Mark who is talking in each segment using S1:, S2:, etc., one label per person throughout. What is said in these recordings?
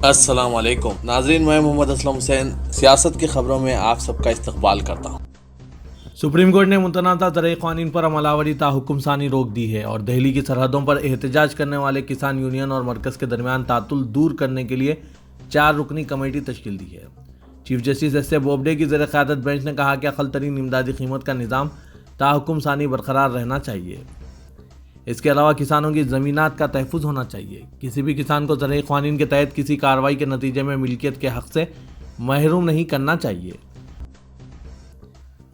S1: السلام علیکم ناظرین، میں محمد اسلم حسین سیاست کی خبروں میں آپ سب کا استقبال کرتا ہوں۔
S2: سپریم کورٹ نے متنازع زرعی قوانین پر عمل آوری تا حکم ثانی روک دی ہے اور دہلی کی سرحدوں پر احتجاج کرنے والے کسان یونین اور مرکز کے درمیان تعطل دور کرنے کے لیے 4 رکنی کمیٹی تشکیل دی ہے۔ Chief justice S A Bobde کی زیر قیادت بینچ نے کہا کہ اقل ترین امدادی قیمت کا نظام تا حکم ثانی برقرار رہنا چاہیے۔ اس کے علاوہ کسانوں کی زمینات کا تحفظ ہونا چاہیے۔ کسی بھی کسان کو زرعی قوانین کے تحت کسی کارروائی کے نتیجے میں ملکیت کے حق سے محروم نہیں کرنا چاہیے۔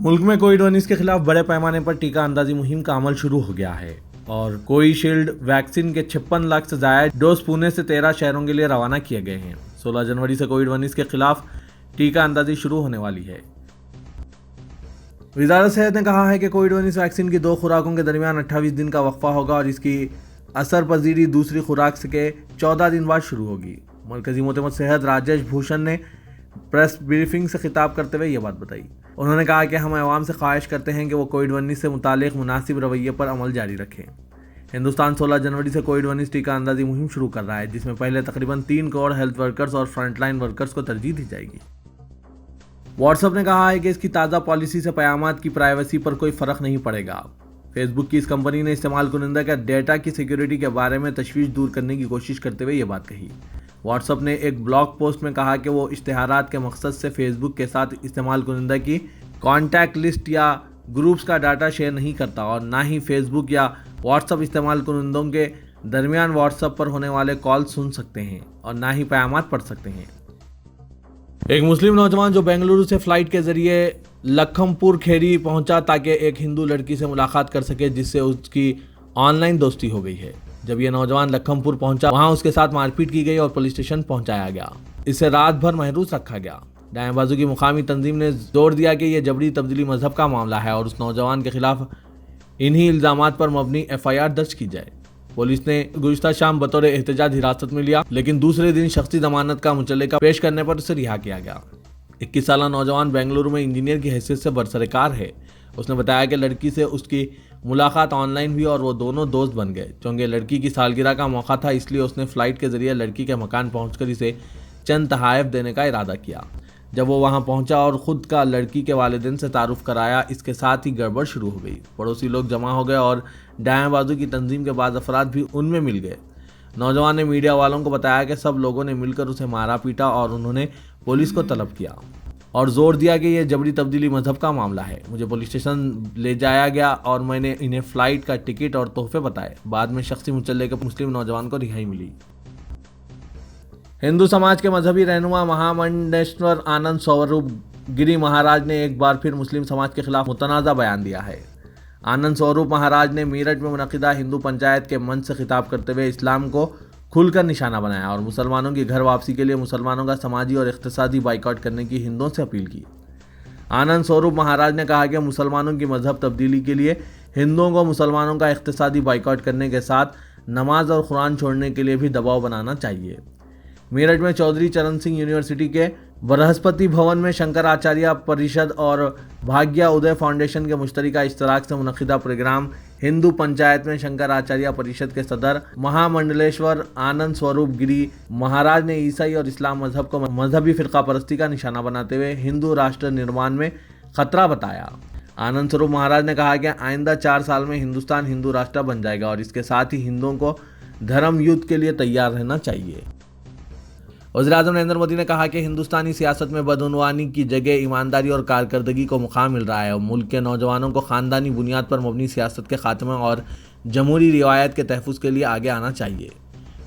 S2: ملک میں کووڈ-19 کے خلاف بڑے پیمانے پر ٹیکہ اندازی مہم کا عمل شروع ہو گیا ہے اور کووی شیلڈ ویکسین کے 56 لاکھ سے زائد ڈوز پونے سے 13 شہروں کے لیے روانہ کیے گئے ہیں۔ 16 جنوری سے کووڈ-19 کے خلاف ٹیکہ اندازی شروع ہونے والی ہے۔ وزارت صحت نے کہا ہے کہ کووڈ-19 ویکسین کی 2 خوراکوں کے درمیان 28 دن کا وقفہ ہوگا اور اس کی اثر پذیری دوسری خوراک کے 14 دن بعد شروع ہوگی۔ مرکزی معتمد صحت راجیش بھوشن نے پریس بریفنگ سے خطاب کرتے ہوئے یہ بات بتائی۔ انہوں نے کہا کہ ہم عوام سے خواہش کرتے ہیں کہ وہ کووڈ-19 سے متعلق مناسب رویے پر عمل جاری رکھیں۔ ہندوستان 16 جنوری سے کووڈ-19 ٹیکہ اندازی مہم شروع کر رہا ہے، جس میں پہلے تقریباً 3 کروڑ ہیلتھ ورکرز اور فرنٹ لائن ورکرز کو ترجیح دی جائے گی۔ واٹس ایپ نے کہا ہے کہ اس کی تازہ پالیسی سے پیغامات کی پرائیویسی پر کوئی فرق نہیں پڑے گا۔ فیس بک کی اس کمپنی نے استعمال کنندہ کے ڈیٹا کی سیکیورٹی کے بارے میں تشویش دور کرنے کی کوشش کرتے ہوئے یہ بات کہی۔ واٹس ایپ نے ایک بلاگ پوسٹ میں کہا کہ وہ اشتہارات کے مقصد سے فیس بک کے ساتھ استعمال کنندہ کی کانٹیکٹ لسٹ یا گروپس کا ڈاٹا شیئر نہیں کرتا اور نہ ہی فیس بک یا واٹس ایپ استعمال کنندوں کے درمیان واٹس ایپ پر ہونے والے کال سن سکتے ہیں اور نہ ہی پیغامات پڑھ سکتے ہیں۔ ایک مسلم نوجوان جو بنگلورو سے فلائٹ کے ذریعے لکھم پور کھیری پہنچا تاکہ ایک ہندو لڑکی سے ملاقات کر سکے، جس سے اس کی آن لائن دوستی ہو گئی ہے۔ جب یہ نوجوان لکھم پور پہنچا، وہاں اس کے ساتھ مار پیٹ کی گئی اور پولیس اسٹیشن پہنچایا گیا۔ اسے رات بھر محروس رکھا گیا۔ دائیں بازو کی مقامی تنظیم نے زور دیا کہ یہ جبری تبدیلی مذہب کا معاملہ ہے اور اس نوجوان کے خلاف انہی الزامات پر مبنی FIR درج کی جائے۔ پولیس نے گزشتہ شام بطور احتجاج حراست میں لیا، لیکن دوسرے دن شخصی ضمانت کا مچلقہ پیش کرنے پر اسے رہا کیا گیا۔ 21 سالہ نوجوان بنگلورو میں انجینئر کی حیثیت سے برسرکار ہے۔ اس نے بتایا کہ لڑکی سے اس کی ملاقات آن لائن ہوئی اور وہ دونوں دوست بن گئے۔ چونکہ لڑکی کی سالگرہ کا موقع تھا، اس لیے اس نے فلائٹ کے ذریعے لڑکی کے مکان پہنچ کر اسے چند تحائف دینے کا ارادہ کیا۔ جب وہ وہاں پہنچا اور خود کا لڑکی کے والدین سے تعارف کرایا، اس کے ساتھ ہی گڑبڑ شروع ہو گئی۔ پڑوسی لوگ جمع ہو گئے اور دائیں بازو کی تنظیم کے بعض افراد بھی ان میں مل گئے۔ نوجوان نے میڈیا والوں کو بتایا کہ سب لوگوں نے مل کر اسے مارا پیٹا اور انہوں نے پولیس کو طلب کیا اور زور دیا کہ یہ جبری تبدیلی مذہب کا معاملہ ہے۔ مجھے پولیس اسٹیشن لے جایا گیا اور میں نے انہیں فلائٹ کا ٹکٹ اور تحفے بتائے۔ بعد میں شخصی مچلقے کے مسلم نوجوان کو رہائی ملی۔ ہندو سماج کے مذہبی رہنما مہامنڈلیشور آنند سوروپ گری مہاراج نے ایک بار پھر مسلم سماج کے خلاف متنازع بیان دیا ہے۔ آنند سوروپ مہاراج نے میرٹھ میں منعقدہ ہندو پنچایت کے منچ سے خطاب کرتے ہوئے اسلام کو کھل کر نشانہ بنایا اور مسلمانوں کی گھر واپسی کے لیے مسلمانوں کا سماجی اور اقتصادی بائیکاٹ کرنے کی ہندوؤں سے اپیل کی۔ آنند سوروپ مہاراج نے کہا کہ مسلمانوں کی مذہب تبدیلی کے لیے ہندوؤں کو مسلمانوں کا اقتصادی بائیکاٹ کرنے کے ساتھ نماز اور قرآن چھوڑنے کے لیے بھی دباؤ بنانا چاہیے۔ میرٹھ میں چودھری چرن سنگھ یونیورسٹی کے برہسپتی بھون میں شنکر آچاریہ پریشد اور بھاگیہ ادے فاؤنڈیشن کے مشترکہ اشتراک سے منعقدہ پروگرام ہندو پنچایت میں شنکر آچاریہ پریشد کے صدر مہامنڈلیشور آنند سوروپ گری مہاراج نے عیسائی اور اسلام مذہب کو مذہبی فرقہ پرستی کا نشانہ بناتے ہوئے ہندو راشٹر نرمان میں خطرہ بتایا۔ آنند سوروپ مہاراج نے کہا کہ آئندہ 4 سال میں ہندوستان ہندو راشٹر بن جائے گا اور اس کے ساتھ ہی ہندوؤں کو دھرم یدھ کے لیے تیار رہنا چاہیے۔ وزیر اعظم نریندر مودی نے کہا کہ ہندوستانی سیاست میں بدعنوانی کی جگہ ایمانداری اور کارکردگی کو مقام مل رہا ہے اور ملک کے نوجوانوں کو خاندانی بنیاد پر مبنی سیاست کے خاتمے اور جمہوری روایت کے تحفظ کے لیے آگے آنا چاہیے۔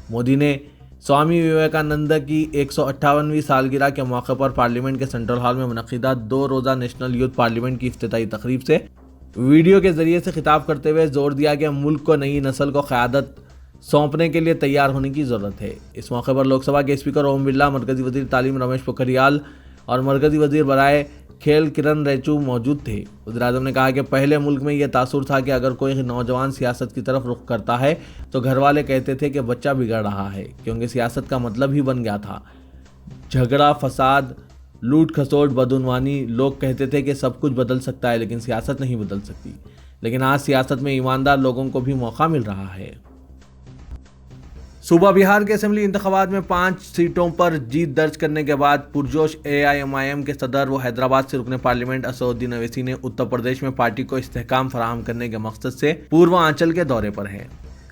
S2: مودی نے سوامی وویکانند کی 158ویں سالگرہ کے موقع پر پارلیمنٹ کے سینٹرل ہال میں منعقدہ 2 روزہ نیشنل یوتھ پارلیمنٹ کی افتتاحی تقریب سے ویڈیو کے ذریعے سے خطاب کرتے ہوئے زور دیا کہ ملک کو نئی نسل کو قیادت سونپنے کے لیے تیار ہونے کی ضرورت ہے۔ اس موقع پر لوک سبھا کے اسپیکر اوم برلا، مرکزی وزیر تعلیم رمیش پوکھریال اور مرکزی وزیر برائے کھیل کرن ریجیجو موجود تھے۔ وزیر اعظم نے کہا کہ پہلے ملک میں یہ تاثر تھا کہ اگر کوئی نوجوان سیاست کی طرف رخ کرتا ہے تو گھر والے کہتے تھے کہ بچہ بگڑ رہا ہے، کیونکہ سیاست کا مطلب ہی بن گیا تھا جھگڑا، فساد، لوٹ کھسوٹ، بدعنوانی۔ لوگ کہتے تھے کہ سب کچھ بدل سکتا ہے لیکن سیاست نہیں بدل سکتی۔ لیکن آج سیاست میں ایماندار لوگوں کو بھی موقع مل رہا ہے۔ صوبہ بہار کے اسمبلی انتخابات میں 5 سیٹوں پر جیت درج کرنے کے بعد پرجوش AIMIM کے صدر و حیدرآباد سے رکن پارلیمنٹ اسدالدین اویسی نے اتر پردیش میں پارٹی کو استحکام فراہم کرنے کے مقصد سے پوروانچل کے دورے پر ہیں۔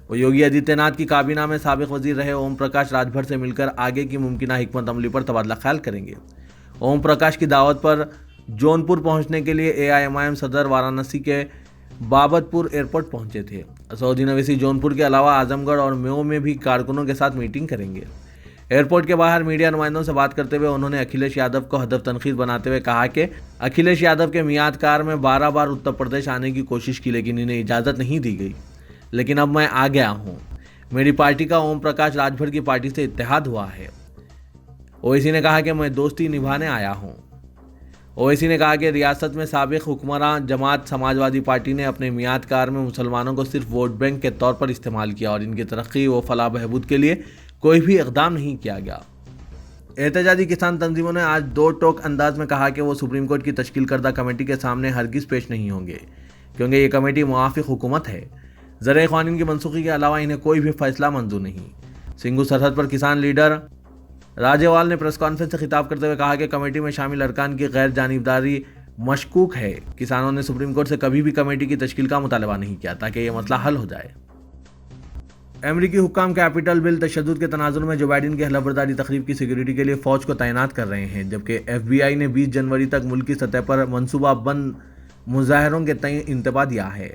S2: وہ یوگی آدتیہ ناتھ کی کابینہ میں سابق وزیر رہے اوم پرکاش راج بھر سے مل کر آگے کی ممکنہ حکمت عملی پر تبادلہ خیال کریں گے۔ اوم پرکاش کی دعوت پر جونپور پہنچنے کے لیے AIMIM صدر وارانسی کے بابت پور ایئرپورٹ پہنچے تھے۔ اسدالدین اویسی جونپور کے علاوہ اعظم گڑھ اور میو میں بھی کارکنوں کے ساتھ میٹنگ کریں گے۔ ایئرپورٹ کے باہر میڈیا نمائندوں سے بات کرتے ہوئے انہوں نے اکھلیش یادو کو ہدف تنقید بناتے ہوئے کہا کہ اکھلیش یادو کے میعاد کار میں 12 بار اتر پردیش آنے کی کوشش کی لیکن انہیں اجازت نہیں دی گئی، لیکن اب میں آ گیا ہوں۔ میری پارٹی کا اوم پرکاش راج بھر کی پارٹی سے اتحاد ہوا ہے۔ اویسی نے کہا کہ میں دوستی نبھانے آیا ہوں۔ اویسی نے کہا کہ ریاست میں سابق حکمراں جماعت سماجوادی پارٹی نے اپنے میعاد کار میں مسلمانوں کو صرف ووٹ بینک کے طور پر استعمال کیا اور ان کی ترقی و فلاح بہبود کے لیے کوئی بھی اقدام نہیں کیا گیا۔ احتجاجی کسان تنظیموں نے آج 2 ٹوک انداز میں کہا کہ وہ سپریم کورٹ کی تشکیل کردہ کمیٹی کے سامنے ہرگز پیش نہیں ہوں گے کیونکہ یہ کمیٹی موافق حکومت ہے۔ زرعی قوانین کی منسوخی کے علاوہ انہیں کوئی بھی فیصلہ منظور نہیں۔ سنگھو سرحد پر کسان لیڈر راجیوال نے پریس کانفرنس سے خطاب کرتے ہوئے کہا کہ کمیٹی میں شامل ارکان کی غیر جانبداری مشکوک ہے۔ کسانوں نے سپریم کورٹ سے کبھی بھی کمیٹی کی تشکیل کا مطالبہ نہیں کیا تاکہ یہ مسئلہ حل ہو جائے۔ امریکی حکام کیپٹل بل تشدد کے تناظر میں جو بائیڈن کی حلف برداری تقریب کی سیکیورٹی کے لیے فوج کو تعینات کر رہے ہیں، جبکہ FBI نے 20 جنوری تک ملکی سطح پر منصوبہ بند مظاہروں کے تئیں انتباہ دیا ہے۔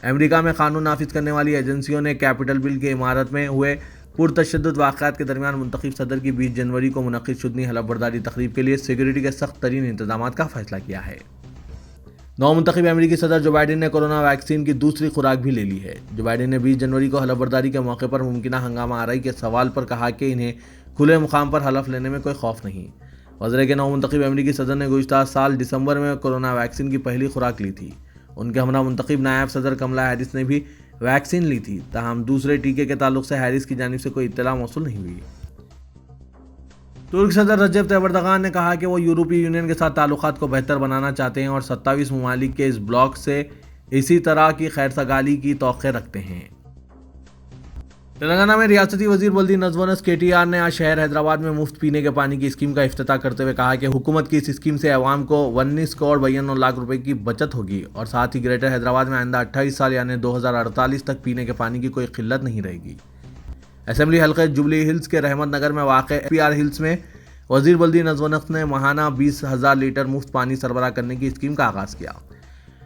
S2: امریکہ میں قانون نافذ کرنے والی ایجنسیوں نے کیپٹل بل کی عمارت میں ہوئے پرتشدد واقعات کے درمیان منتخب صدر کی 20 جنوری کو منعقد شدنی حلف برداری تقریب کے لیے سیکیورٹی کے سخت ترین انتظامات کا فیصلہ کیا ہے۔ نومنتخب امریکی صدر جو بائیڈن نے کورونا ویکسین کی دوسری خوراک بھی لے لی ہے۔ جو بائیڈن نے 20 جنوری کو حلف برداری کے موقع پر ممکنہ ہنگامہ آرائی کے سوال پر کہا کہ انہیں کھلے مقام پر حلف لینے میں کوئی خوف نہیں۔ وزرے کے نومنتخب امریکی صدر نے گزشتہ سال دسمبر میں کورونا ویکسین کی پہلی خوراک لی تھی۔ ان کے ہمراہ منتخب نائب صدر کملا ہیرس نے بھی ویکسین لی تھی، تاہم دوسرے ٹیکے کے تعلق سے ہیرس کی جانب سے کوئی اطلاع موصول نہیں ہوئی۔ ترک صدر رجب طیب اردوغان نے کہا کہ وہ یورپی یونین کے ساتھ تعلقات کو بہتر بنانا چاہتے ہیں اور 27 ممالک کے اس بلاک سے اسی طرح کی خیرسگالی کی توقع رکھتے ہیں۔ تلنگانہ میں ریاستی وزیر بلدی نظم و نسق KTR نے آج شہر حیدرآباد میں مفت پینے کے پانی کی اسکیم کا افتتاح کرتے ہوئے کہا کہ حکومت کی اس اسکیم سے عوام کو 19 کروڑ 92 لاکھ روپے کی بچت ہوگی اور ساتھ ہی گریٹر حیدرآباد میں آئندہ 28 سال یعنی 2048 تک پینے کے پانی کی کوئی قلت نہیں رہے گی۔ اسمبلی حلقے جوبلی ہلز کے رحمت نگر میں واقع PR ہلز میں وزیر بلدی نظم و نسق نے ماہانہ 20,000 لیٹر مفت پانی سربراہ کرنے کی اسکیم کا آغاز کیا۔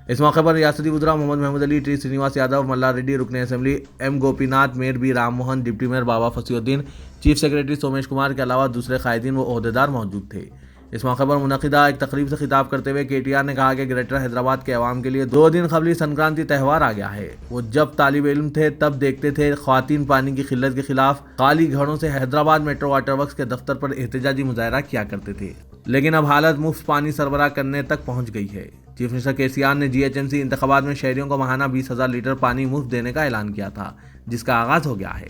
S2: اس موقع پر ریاستی وزراء محمد محمود علی، ٹی سرینواس یادو، ملا ریڈی، رکن اسمبلی M Gopinath, mayor B Ram Mohan, deputy mayor Baba فصیح الدین، چیف سیکریٹری سومیش کمار کے علاوہ دوسرے قائدین و عہدیدار موجود تھے۔ اس موقع پر منعقدہ ایک تقریب سے خطاب کرتے ہوئے KTR نے کہا کہ گریٹر حیدرآباد کے عوام کے لیے 2 دن قبل سنکرانتی تہوار آ گیا ہے۔ وہ جب طالب علم تھے تب دیکھتے تھے خواتین پانی کی قلت کے خلاف خالی گھڑوں سے حیدرآباد میٹرو واٹر ورکس کے دفتر پر احتجاجی مظاہرہ کیا کرتے تھے، لیکن اب حالت مفت پانی سربراہ کرنے تک پہنچ گئی ہے۔ چیف منسٹر KCR نے GHMC انتخابات میں شہریوں کو ماہانہ 20,000 لیٹر پانی مفت دینے کا اعلان کیا تھا، جس کا آغاز ہو گیا ہے۔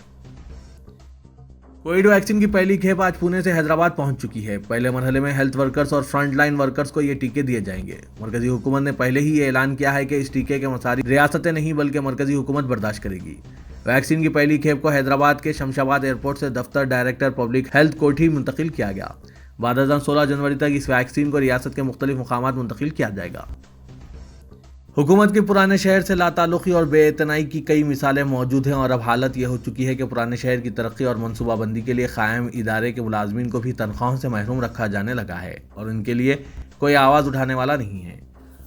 S2: کووڈ ویکسین کی پہلی کھیپ آج پونے سے حیدرآباد پہنچ چکی ہے۔ پہلے مرحلے میں ہیلتھ ورکرز اور فرنٹ لائن ورکرز کو یہ ٹیکے دیے جائیں گے۔ مرکزی حکومت نے پہلے ہی یہ اعلان کیا ہے کہ اس ٹیکے کے مصارف ریاستیں نہیں بلکہ مرکزی حکومت برداشت کرے گی۔ ویکسین کی پہلی کھیپ کو حیدرآباد کے شمشاباد ایئرپورٹ سے دفتر ڈائریکٹر پبلک ہیلتھ کوٹھی منتقل کیا گیا۔ بعد ازاں 16 جنوری تک اس ویکسین کو ریاست کے مختلف مقامات منتقل کیا جائے گا۔ حکومت کی پرانے شہر سے لاتعلقی اور بے اعتنائی کی کئی مثالیں موجود ہیں اور اب حالت یہ ہو چکی ہے کہ پرانے شہر کی ترقی اور منصوبہ بندی کے لیے قائم ادارے کے ملازمین کو بھی تنخواہوں سے محروم رکھا جانے لگا ہے اور ان کے لیے کوئی آواز اٹھانے والا نہیں ہے۔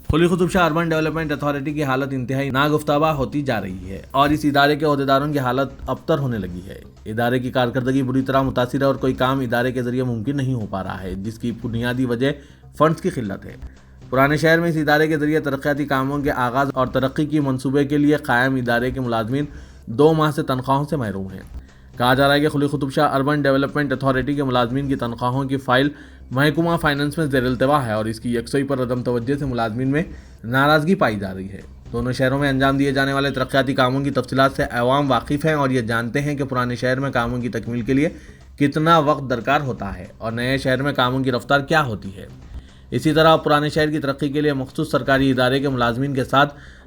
S2: Quli Qutb Shah urban development authority کی حالت انتہائی ناگفتابہ ہوتی جا رہی ہے اور اس ادارے کے عہدیداروں کی حالت ابتر ہونے لگی ہے۔ ادارے کی کارکردگی بری طرح متاثر ہے اور کوئی کام ادارے کے ذریعے ممکن نہیں ہو پا رہا ہے، جس کی بنیادی وجہ فنڈز کی قلت ہے۔ پرانے شہر میں اس ادارے کے ذریعے ترقیاتی کاموں کے آغاز اور ترقی کی منصوبے کے لیے قائم ادارے کے ملازمین 2 ماہ سے تنخواہوں سے محروم ہیں۔ کہا جا رہا ہے کہ Quli Qutb Shah urban development authority کے ملازمین کی تنخواہوں کی فائل محکمہ فائنانس میں زیر التواء ہے اور اس کی یکسوئی پر عدم توجہ سے ملازمین میں ناراضگی پائی جا رہی ہے۔ دونوں شہروں میں انجام دیے جانے والے ترقیاتی کاموں کی تفصیلات سے عوام واقف ہیں اور یہ جانتے ہیں کہ پرانے شہر میں کاموں کی تکمیل کے لیے کتنا وقت درکار ہوتا ہے اور نئے شہر میں کاموں کی رفتار کیا ہوتی ہے۔ اسی طرح پرانے شہر کی ترقی کے لیے مخصوص سرکاری ادارے کے ملازمین کے ساتھ